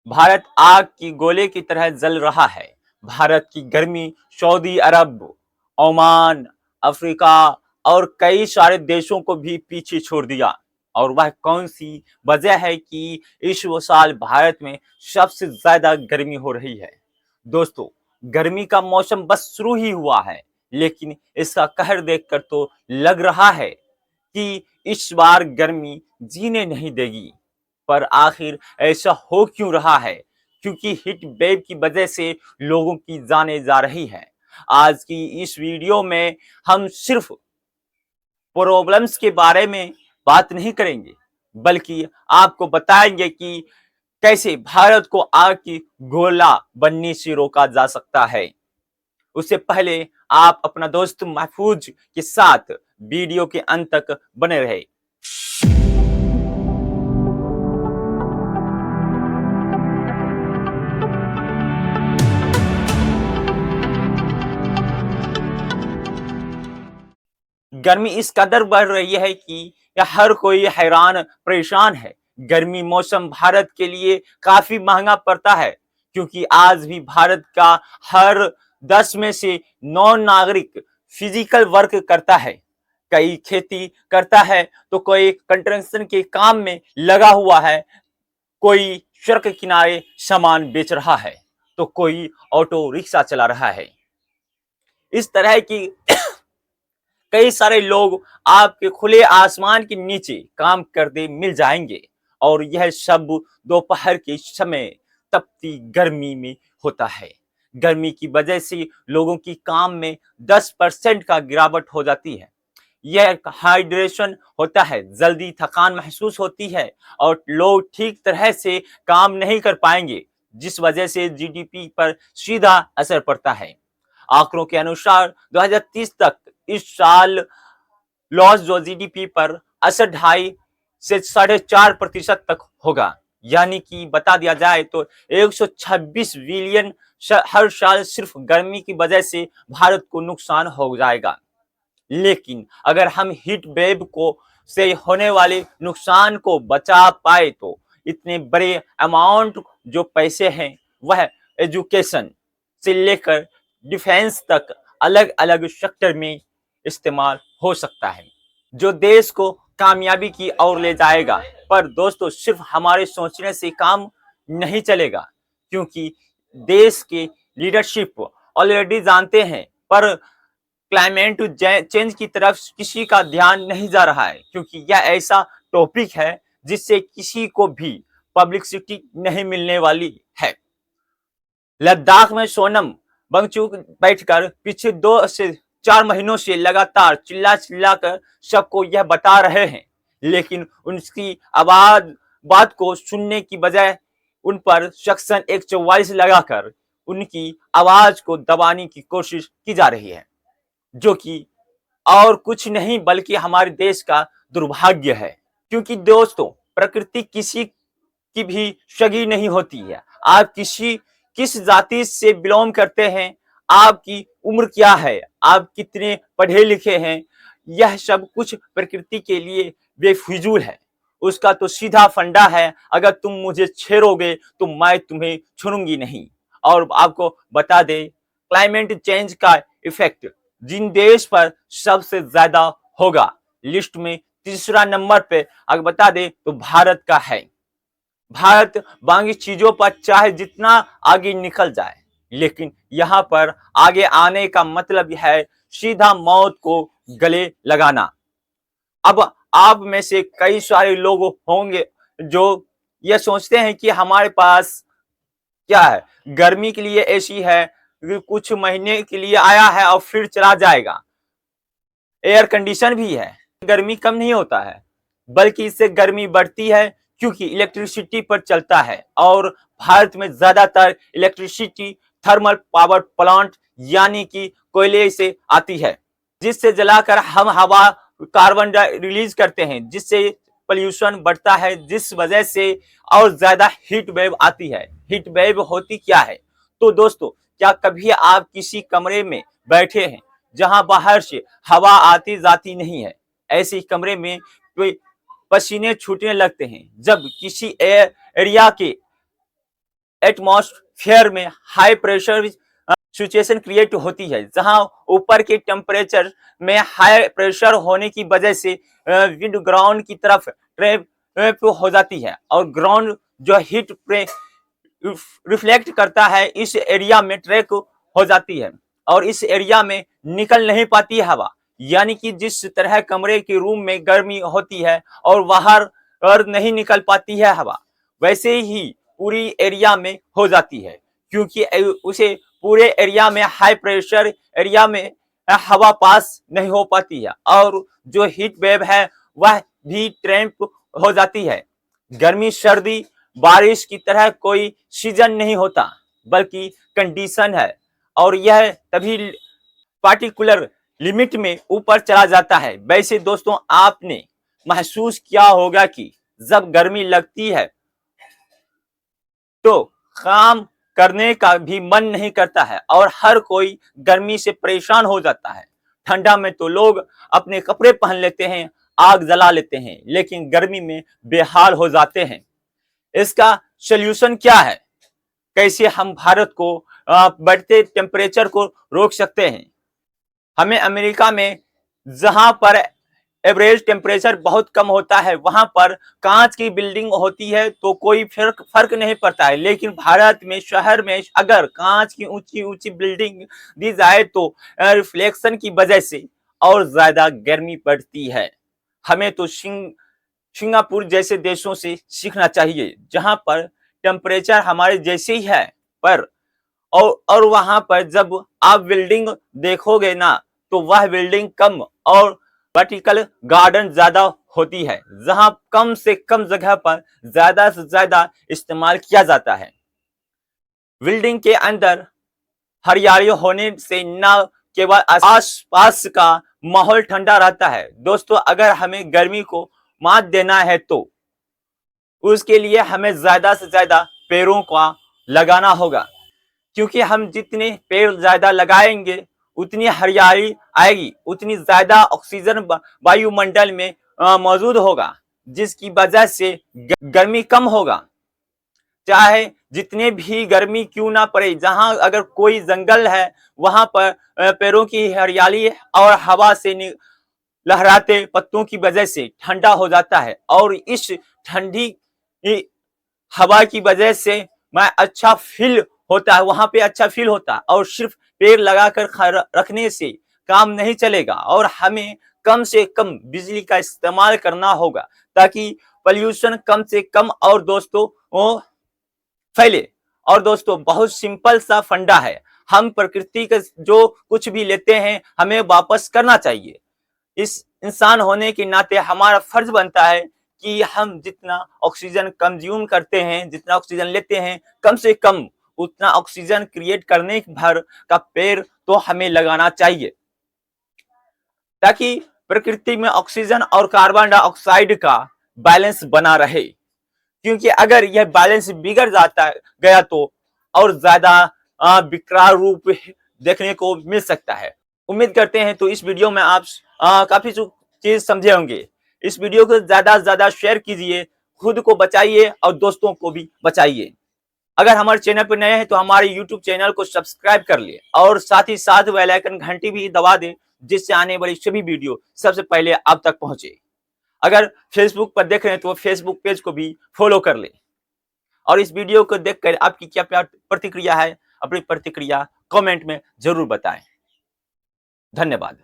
भारत आग की गोले की तरह जल रहा है। भारत की गर्मी सऊदी अरब, ओमान, अफ्रीका और कई सारे देशों को भी पीछे छोड़ दिया। और वह कौन सी वजह है कि इस साल भारत में सबसे ज्यादा गर्मी हो रही है? दोस्तों, गर्मी का मौसम बस शुरू ही हुआ है, लेकिन इसका कहर देखकर तो लग रहा है कि इस बार गर्मी जीने नहीं देगी। पर आखिर ऐसा हो क्यों रहा है? क्योंकि हीट वेव की वजह से लोगों की जानें जा रही हैं। आज की इस वीडियो में हम सिर्फ प्रॉब्लम्स के बारे में बात नहीं करेंगे, बल्कि आपको बताएंगे कि कैसे भारत को आग की गोला बनने से रोका जा सकता है। उससे पहले आप अपना दोस्त महफूज के साथ वीडियो के अंत तक बने रहे। गर्मी इस कदर बढ़ रही है कि हर कोई हैरान परेशान है। गर्मी मौसम भारत के लिए काफी महंगा पड़ता है, क्योंकि आज भी भारत का हर 10 में से 9 नागरिक फिजिकल वर्क करता है। कई खेती करता है तो कोई कंस्ट्रक्शन के काम में लगा हुआ है, कोई सड़क किनारे सामान बेच रहा है, तो कोई ऑटो रिक्शा चला रहा है। इस तरह की कई सारे लोग आपके खुले आसमान के नीचे काम करते मिल जाएंगे, और यह सब दोपहर के समय तपती गर्मी में होता है। गर्मी की वजह से लोगों की काम में 10% का गिरावट हो जाती है। यह हाइड्रेशन होता है, जल्दी थकान महसूस होती है और लोग ठीक तरह से काम नहीं कर पाएंगे, जिस वजह से जीडीपी पर सीधा असर पड़ता है। आंकड़ों के अनुसार 2030 तक इस साल लॉस जो जीडीपी पर असर 2.5 से 4.5% तक होगा। यानी कि बता दिया जाए तो 126 बिलियन हर साल सिर्फ गर्मी की वजह से भारत को नुकसान हो जाएगा। लेकिन अगर हम हीट वेव को से होने वाले नुकसान को बचा पाए तो इतने बड़े अमाउंट जो पैसे हैं वह एजुकेशन से लेकर डिफेंस तक अलग अलग सेक्टर में इस्तेमाल हो सकता है, जो देश को कामयाबी की ओर ले जाएगा। पर दोस्तों, सिर्फ हमारे सोचने से काम नहीं चलेगा, क्योंकि देश के लीडरशिप ऑलरेडी जानते हैं, पर क्लाइमेट चेंज की तरफ किसी का ध्यान नहीं जा रहा है, क्योंकि यह ऐसा टॉपिक है जिससे किसी को भी पब्लिसिटी नहीं मिलने वाली है। लद्दाख में सोनम वांगचुक बैठकर पिछले 2 से 4 महीनों से लगातार चिल्ला चिल्ला कर सबको यह बता रहे हैं, लेकिन उनकी आवाज बात को सुनने की बजाय उन पर सेक्शन 144 लगाकर उनकी आवाज को दबाने की कोशिश की जा रही है, जो कि और कुछ नहीं बल्कि हमारे देश का दुर्भाग्य है। क्योंकि दोस्तों, प्रकृति किसी की भी सगी नहीं होती है। आप किस जाति से बिलोंग करते हैं, आपकी उम्र क्या है, आप कितने पढ़े लिखे हैं, यह सब कुछ प्रकृति के लिए बेफिजूल है। उसका तो सीधा फंडा है, अगर तुम मुझे छेड़ोगे तो मैं तुम्हें छोड़ूंगी नहीं। और आपको बता दें, क्लाइमेट चेंज का इफेक्ट जिन देश पर सबसे ज्यादा होगा, लिस्ट में तीसरा नंबर पे अगर बता दे तो भारत का है। भारत बाकी चीजों पर चाहे जितना आगे निकल जाए, लेकिन यहाँ पर आगे आने का मतलब है सीधा मौत को गले लगाना। अब आप में से कई सारे लोग होंगे जो ये सोचते हैं कि हमारे पास क्या है, गर्मी के लिए एसी है, कुछ महीने के लिए आया है और फिर चला जाएगा। एयर कंडीशन भी है, गर्मी कम नहीं होता है, बल्कि इससे गर्मी बढ़ती है, क्योंकि इलेक्ट्रिसिटी पर चलता है। और भारत में ज्यादातर इलेक्ट्रिसिटी थर्मल पावर प्लांट यानी कि कोयले से आती है, जिससे जलाकर हम हवा कार्बन रिलीज करते हैं, जिससे पोल्यूशन बढ़ता है, जिस वजह से और ज्यादा हीट वेव आती है। हीट वेव होती क्या है? तो दोस्तों, क्या कभी आप किसी कमरे में बैठे हैं जहां बाहर से हवा आती जाती नहीं है? ऐसे कमरे में कोई पसीने छूटने लगते हैं जब किसी एरिया के एटमॉस्फेयर में हाई प्रेशर सिचुएशन क्रिएट होती है, जहां ऊपर के टेम्परेचर में हाई प्रेशर होने की वजह से विंड ग्राउंड की तरफ ट्रैप हो जाती है और ग्राउंड जो हीट रिफ्लेक्ट करता है इस एरिया में ट्रैक हो जाती है और इस एरिया में निकल नहीं पाती है हवा। यानी कि जिस तरह कमरे के रूम में गर्मी होती है और बाहर और नहीं निकल पाती है हवा, वैसे ही पूरी एरिया में हो जाती है, क्योंकि उसे पूरे एरिया में हाई प्रेशर एरिया में हवा पास नहीं हो पाती है और जो हीट वेव है वह भी ट्रैप हो जाती है। गर्मी सर्दी बारिश की तरह कोई सीजन नहीं होता, बल्कि कंडीशन है और यह तभी पार्टिकुलर लिमिट में ऊपर चला जाता है। वैसे दोस्तों, आपने महसूस किया होगा कि जब गर्मी लगती है तो काम करने का भी मन नहीं करता है और हर कोई गर्मी से परेशान हो जाता है। ठंडा में तो लोग अपने कपड़े पहन लेते हैं, आग जला लेते हैं, लेकिन गर्मी में बेहाल हो जाते हैं। इसका सॉल्यूशन क्या है? कैसे हम भारत को बढ़ते टेम्परेचर को रोक सकते हैं? हमें अमेरिका में जहां पर एवरेज टेम्परेचर बहुत कम होता है वहां पर कांच की बिल्डिंग होती है तो कोई फर्क नहीं पड़ता है, लेकिन भारत में शहर में अगर कांच की ऊंची ऊंची बिल्डिंग दी जाए तो रिफ्लेक्शन की वजह से और ज्यादा गर्मी पड़ती है। हमें तो सिंगापुर जैसे देशों से सीखना चाहिए जहां पर टेम्परेचर हमारे जैसे ही है, पर और वहां पर जब आप बिल्डिंग देखोगे ना तो वह बिल्डिंग कम और वर्टिकल गार्डन ज्यादा होती है, जहां कम से कम जगह पर ज्यादा से ज्यादा इस्तेमाल किया जाता है। बिल्डिंग के अंदर हरियाली होने से न केवल आस पास का माहौल ठंडा रहता है। दोस्तों, अगर हमें गर्मी को मात देना है तो उसके लिए हमें ज्यादा से ज्यादा पेड़ों का लगाना होगा, क्योंकि हम जितने पेड़ ज्यादा लगाएंगे उतनी हरियाली आएगी, उतनी ज्यादा ऑक्सीजन वायुमंडल में मौजूद होगा, जिसकी वजह से गर्मी कम होगा। चाहे जितने भी गर्मी क्यों ना पड़े, जहां अगर कोई जंगल है वहां पर पेड़ों की हरियाली और हवा से लहराते पत्तों की वजह से ठंडा हो जाता है और इस ठंडी हवा की वजह से मैं अच्छा फील होता है, वहां पे अच्छा फील होता है। और सिर्फ पेड़ लगाकर रखने से काम नहीं चलेगा और हमें कम से कम बिजली का इस्तेमाल करना होगा ताकि पोल्यूशन कम से कम और दोस्तों वो फैले। और दोस्तों, बहुत सिंपल सा फंडा है, हम प्रकृति का जो कुछ भी लेते हैं हमें वापस करना चाहिए। इस इंसान होने के नाते हमारा फर्ज बनता है कि हम जितना ऑक्सीजन कंज्यूम करते हैं, जितना ऑक्सीजन लेते हैं, कम से कम उतना ऑक्सीजन क्रिएट करने भर का पेड़ तो हमें लगाना चाहिए, ताकि प्रकृति में ऑक्सीजन और कार्बन डाइऑक्साइड का बैलेंस बना रहे। क्योंकि अगर यह बैलेंस बिगड़ जाता गया तो और ज्यादा विकराल रूप देखने को मिल सकता है। उम्मीद करते हैं तो इस वीडियो में आप काफी चीज समझे होंगे। इस वीडियो को ज्यादा से ज्यादा शेयर कीजिए, खुद को बचाइए और दोस्तों को भी बचाइए। अगर हमारे चैनल पर नए हैं तो हमारे YouTube चैनल को सब्सक्राइब कर लिए और साथ ही साथ बेल आइकन घंटी भी दबा दें, जिससे आने वाली सभी वीडियो सबसे पहले आप तक पहुंचे। अगर फेसबुक पर देख रहे हैं तो फेसबुक पेज को भी फॉलो कर ले और इस वीडियो को देखकर आपकी क्या प्रतिक्रिया है, अपनी प्रतिक्रिया कमेंट में जरूर बताएं। धन्यवाद।